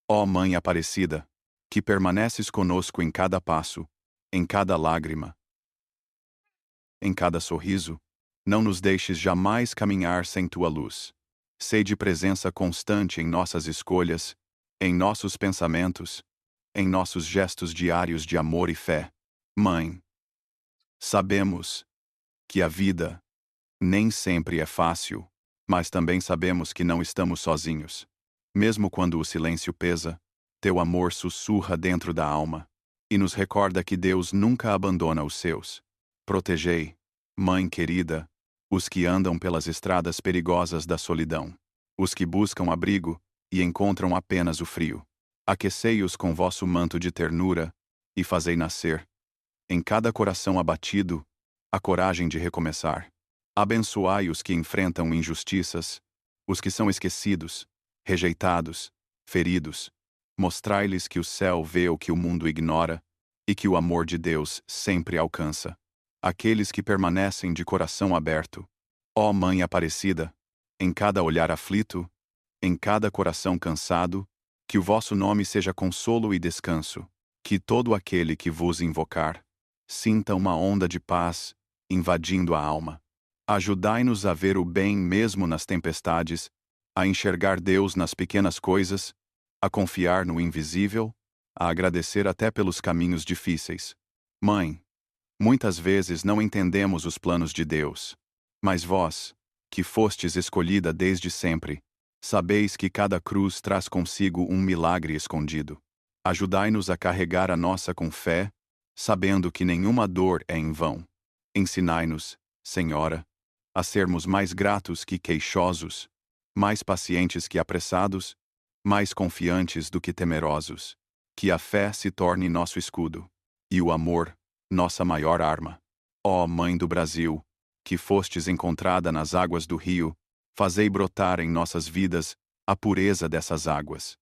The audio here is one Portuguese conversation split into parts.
Ó Mãe Aparecida, que permaneces conosco em cada passo, em cada lágrima, em cada sorriso, não nos deixes jamais caminhar sem tua luz. Sede presença constante em nossas escolhas, em nossos pensamentos, em nossos gestos diários de amor e fé. Mãe, sabemos que a vida nem sempre é fácil, mas também sabemos que não estamos sozinhos. Mesmo quando o silêncio pesa, teu amor sussurra dentro da alma e nos recorda que Deus nunca abandona os seus. Protegei, Mãe querida, os que andam pelas estradas perigosas da solidão, os que buscam abrigo e encontram apenas o frio. Aquecei-os com vosso manto de ternura e fazei nascer, em cada coração abatido, a coragem de recomeçar. Abençoai os que enfrentam injustiças, os que são esquecidos, rejeitados, feridos. Mostrai-lhes que o céu vê o que o mundo ignora e que o amor de Deus sempre alcança aqueles que permanecem de coração aberto. Ó Mãe Aparecida, em cada olhar aflito, em cada coração cansado, que o vosso nome seja consolo e descanso, que todo aquele que vos invocar sinta uma onda de paz invadindo a alma. Ajudai-nos a ver o bem mesmo nas tempestades, a enxergar Deus nas pequenas coisas, a confiar no invisível, a agradecer até pelos caminhos difíceis. Mãe, muitas vezes não entendemos os planos de Deus, mas vós, que fostes escolhida desde sempre, sabeis que cada cruz traz consigo um milagre escondido. Ajudai-nos a carregar a nossa com fé, sabendo que nenhuma dor é em vão. Ensinai-nos, Senhora, a sermos mais gratos que queixosos, mais pacientes que apressados, mais confiantes do que temerosos. Que a fé se torne nosso escudo, e o amor, nossa maior arma. Ó Mãe do Brasil, que fostes encontrada nas águas do rio, fazei brotar em nossas vidas a pureza dessas águas.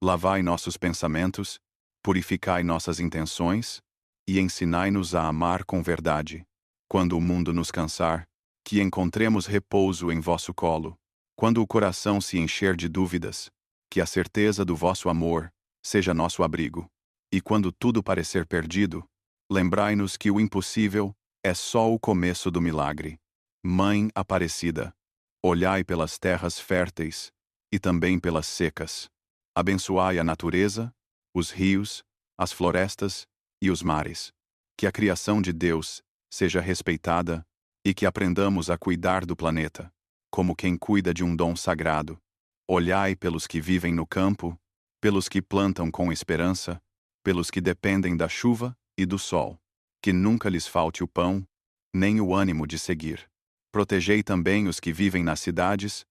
Lavai nossos pensamentos, purificai nossas intenções, e ensinai-nos a amar com verdade. Quando o mundo nos cansar, que encontremos repouso em vosso colo. Quando o coração se encher de dúvidas, que a certeza do vosso amor seja nosso abrigo. E quando tudo parecer perdido, lembrai-nos que o impossível é só o começo do milagre. Mãe Aparecida, olhai pelas terras férteis e também pelas secas. Abençoai a natureza, os rios, as florestas e os mares. Que a criação de Deus seja respeitada e que aprendamos a cuidar do planeta, como quem cuida de um dom sagrado. Olhai pelos que vivem no campo, pelos que plantam com esperança, pelos que dependem da chuva e do sol. Que nunca lhes falte o pão, nem o ânimo de seguir. Protegei também os que vivem nas cidades,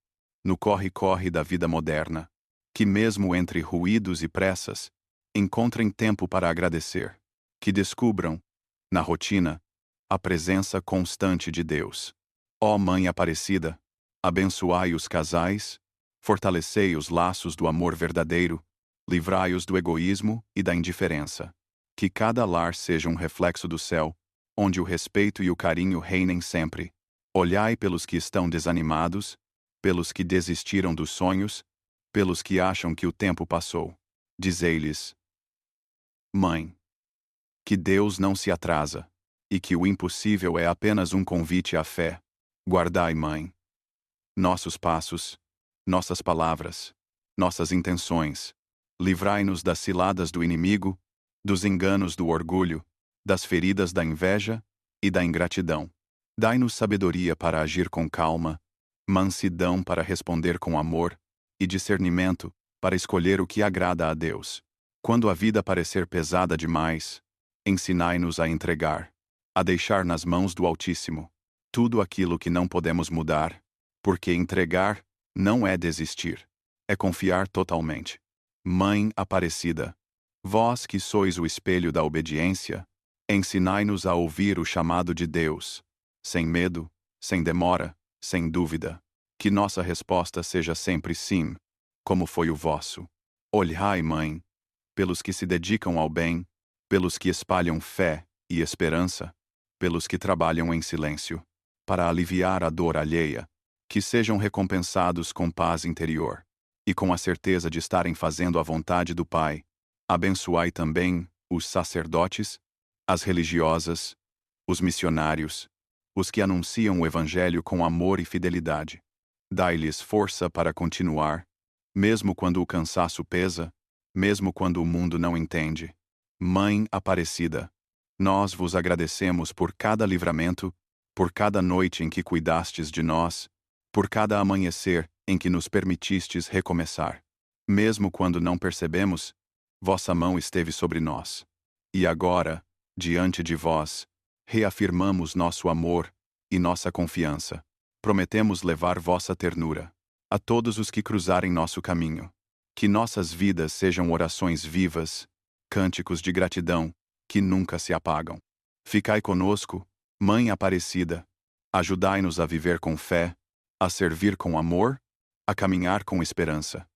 no corre-corre da vida moderna. Que mesmo entre ruídos e pressas, encontrem tempo para agradecer. Que descubram, na rotina, a presença constante de Deus. Ó Mãe Aparecida, abençoai os casais, fortalecei os laços do amor verdadeiro, livrai-os do egoísmo e da indiferença. Que cada lar seja um reflexo do céu, onde o respeito e o carinho reinem sempre. Olhai pelos que estão desanimados, pelos que desistiram dos sonhos, pelos que acham que o tempo passou. Dizei-lhes: Mãe, que Deus não se atrasa, e que o impossível é apenas um convite à fé. Guardai, Mãe, nossos passos, nossas palavras, nossas intenções. Livrai-nos das ciladas do inimigo, dos enganos do orgulho, das feridas da inveja e da ingratidão. Dai-nos sabedoria para agir com calma, mansidão para responder com amor e discernimento para escolher o que agrada a Deus. Quando a vida parecer pesada demais, ensinai-nos a entregar, a deixar nas mãos do Altíssimo tudo aquilo que não podemos mudar, porque entregar não é desistir, é confiar totalmente. Mãe Aparecida, vós que sois o espelho da obediência, ensinai-nos a ouvir o chamado de Deus, sem medo, sem demora, sem dúvida. Que nossa resposta seja sempre sim, como foi o vosso. Olhai, Mãe, pelos que se dedicam ao bem, pelos que espalham fé e esperança, pelos que trabalham em silêncio, para aliviar a dor alheia, que sejam recompensados com paz interior. e com a certeza de estarem fazendo a vontade do Pai, abençoai também os sacerdotes, as religiosas, os missionários, os que anunciam o Evangelho com amor e fidelidade. Dai-lhes força para continuar, mesmo quando o cansaço pesa, mesmo quando o mundo não entende. Mãe Aparecida, nós vos agradecemos por cada livramento, por cada noite em que cuidastes de nós, por cada amanhecer em que nos permitistes recomeçar. Mesmo quando não percebemos, vossa mão esteve sobre nós. E agora, diante de vós, reafirmamos nosso amor e nossa confiança. Prometemos levar vossa ternura a todos os que cruzarem nosso caminho. Que nossas vidas sejam orações vivas, cânticos de gratidão, que nunca se apagam. Ficai conosco, Mãe Aparecida. Ajudai-nos a viver com fé, a servir com amor, a caminhar com esperança.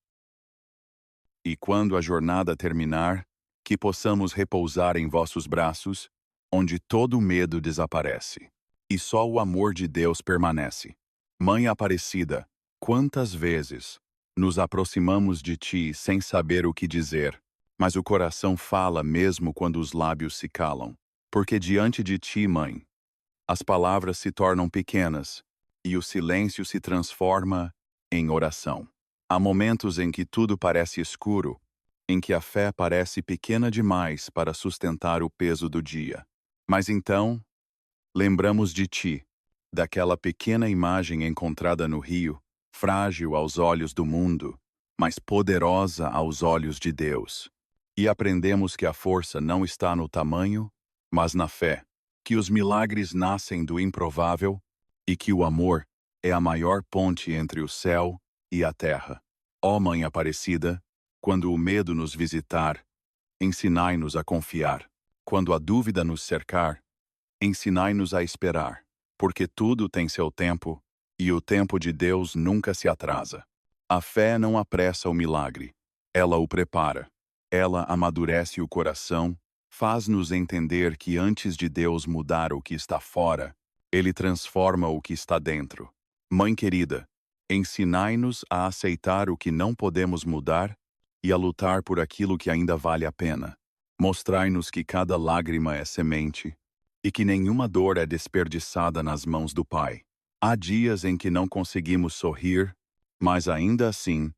E quando a jornada terminar, que possamos repousar em vossos braços, onde todo o medo desaparece, e só o amor de Deus permanece. Mãe Aparecida, quantas vezes nos aproximamos de ti sem saber o que dizer, mas o coração fala mesmo quando os lábios se calam. Porque diante de ti, Mãe, as palavras se tornam pequenas e o silêncio se transforma em oração. Há momentos em que tudo parece escuro, em que a fé parece pequena demais para sustentar o peso do dia. Mas então, lembramos de ti, daquela pequena imagem encontrada no rio, frágil aos olhos do mundo, mas poderosa aos olhos de Deus. E aprendemos que a força não está no tamanho, mas na fé, que os milagres nascem do improvável e que o amor é a maior ponte entre o céu e a terra. Ó Mãe Aparecida, quando o medo nos visitar, ensinai-nos a confiar. Quando a dúvida nos cercar, ensinai-nos a esperar, porque tudo tem seu tempo, e o tempo de Deus nunca se atrasa. A fé não apressa o milagre, ela o prepara. Ela amadurece o coração, faz-nos entender que antes de Deus mudar o que está fora, Ele transforma o que está dentro. Mãe querida, ensinai-nos a aceitar o que não podemos mudar e a lutar por aquilo que ainda vale a pena. Mostrai-nos que cada lágrima é semente e que nenhuma dor é desperdiçada nas mãos do Pai. Há dias em que não conseguimos sorrir, mas ainda assim,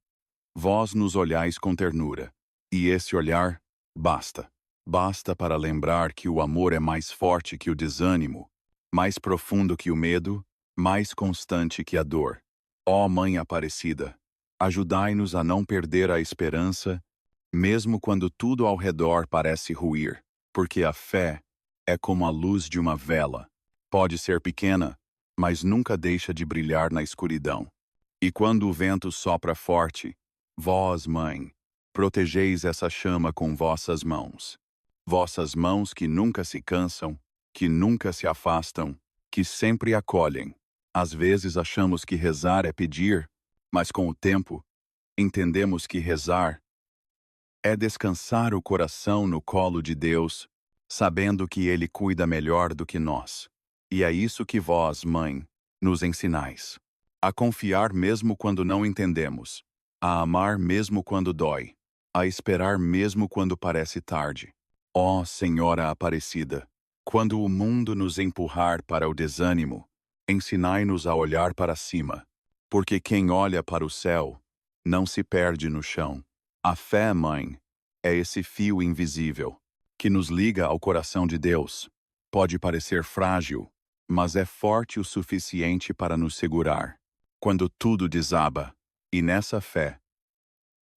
vós nos olhais com ternura. E esse olhar basta. Basta para lembrar que o amor é mais forte que o desânimo, mais profundo que o medo, mais constante que a dor. Ó Mãe Aparecida, ajudai-nos a não perder a esperança, mesmo quando tudo ao redor parece ruir, porque a fé é como a luz de uma vela. Pode ser pequena, mas nunca deixa de brilhar na escuridão. E quando o vento sopra forte, vós, Mãe, protegeis essa chama com vossas mãos. Vossas mãos que nunca se cansam, que nunca se afastam, que sempre acolhem. Às vezes achamos que rezar é pedir, mas com o tempo, entendemos que rezar é descansar o coração no colo de Deus, sabendo que Ele cuida melhor do que nós. E é isso que vós, Mãe, nos ensinais. A confiar mesmo quando não entendemos, a amar mesmo quando dói, a esperar mesmo quando parece tarde. Ó Senhora Aparecida, quando o mundo nos empurrar para o desânimo, ensinai-nos a olhar para cima, porque quem olha para o céu não se perde no chão. A fé, Mãe, é esse fio invisível que nos liga ao coração de Deus. Pode parecer frágil, mas é forte o suficiente para nos segurar quando tudo desaba. E nessa fé,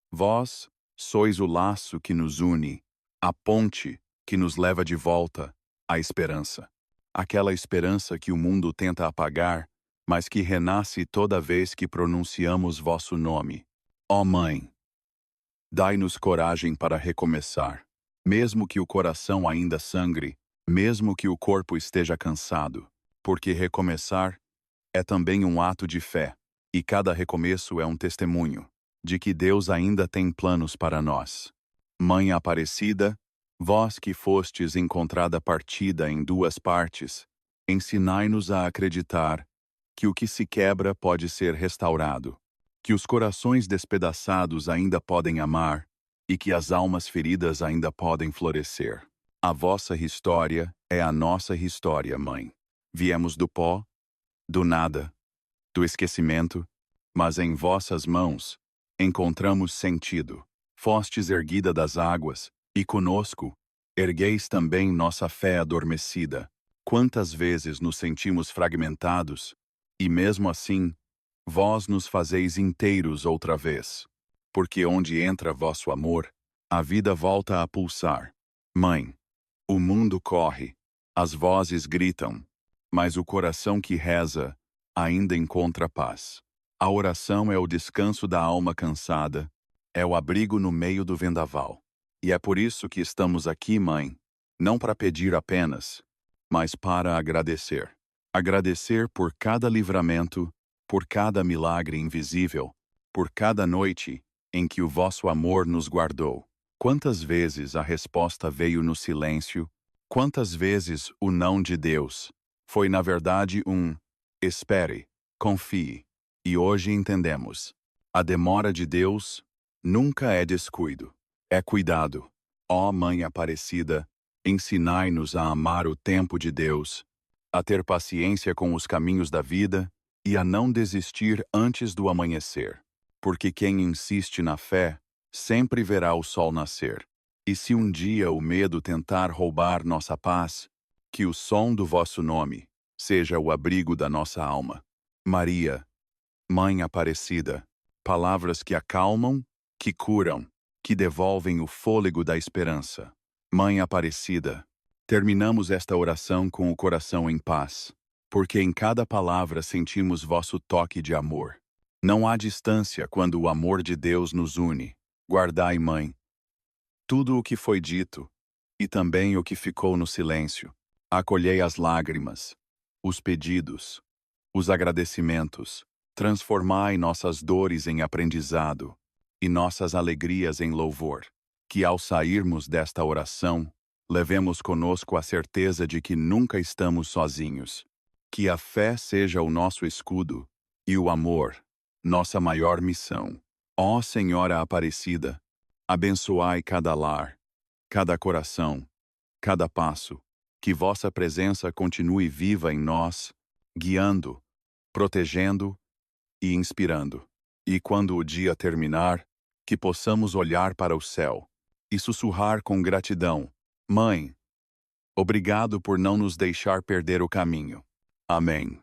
vós sois o laço que nos une, a ponte que nos leva de volta à esperança. Aquela esperança que o mundo tenta apagar, mas que renasce toda vez que pronunciamos vosso nome. Ó Mãe, dai-nos coragem para recomeçar, mesmo que o coração ainda sangre, mesmo que o corpo esteja cansado, porque recomeçar é também um ato de fé, e cada recomeço é um testemunho de que Deus ainda tem planos para nós. Mãe Aparecida, vós que fostes encontrada partida em duas partes, ensinai-nos a acreditar que o que se quebra pode ser restaurado, que os corações despedaçados ainda podem amar e que as almas feridas ainda podem florescer. A vossa história é a nossa história, Mãe. Viemos do pó, do nada, do esquecimento, mas em vossas mãos encontramos sentido. Fostes erguida das águas, e conosco ergueis também nossa fé adormecida. Quantas vezes nos sentimos fragmentados, e mesmo assim, vós nos fazeis inteiros outra vez. Porque onde entra vosso amor, a vida volta a pulsar. Mãe, o mundo corre, as vozes gritam, mas o coração que reza ainda encontra paz. A oração é o descanso da alma cansada, é o abrigo no meio do vendaval. E é por isso que estamos aqui, Mãe, não para pedir apenas, mas para agradecer. Agradecer por cada livramento, por cada milagre invisível, por cada noite em que o vosso amor nos guardou. Quantas vezes a resposta veio no silêncio, quantas vezes o não de Deus foi na verdade um espere, confie. E hoje entendemos. A demora de Deus nunca é descuido, é cuidado. Ó Mãe Aparecida, ensinai-nos a amar o tempo de Deus, a ter paciência com os caminhos da vida e a não desistir antes do amanhecer. Porque quem insiste na fé sempre verá o sol nascer. E se um dia o medo tentar roubar nossa paz, que o som do vosso nome seja o abrigo da nossa alma. Maria, Mãe Aparecida, palavras que acalmam, que curam, que devolvem o fôlego da esperança. Mãe Aparecida, terminamos esta oração com o coração em paz, porque em cada palavra sentimos vosso toque de amor. Não há distância quando o amor de Deus nos une. Guardai, Mãe, tudo o que foi dito, e também o que ficou no silêncio. Acolhei as lágrimas, os pedidos, os agradecimentos. Transformai nossas dores em aprendizado e nossas alegrias em louvor. Que ao sairmos desta oração, levemos conosco a certeza de que nunca estamos sozinhos. Que a fé seja o nosso escudo e o amor, nossa maior missão. Ó Senhora Aparecida, abençoai cada lar, cada coração, cada passo. Que vossa presença continue viva em nós, guiando, protegendo e inspirando. E quando o dia terminar, que possamos olhar para o céu e sussurrar com gratidão: Mãe, obrigado por não nos deixar perder o caminho. Amém.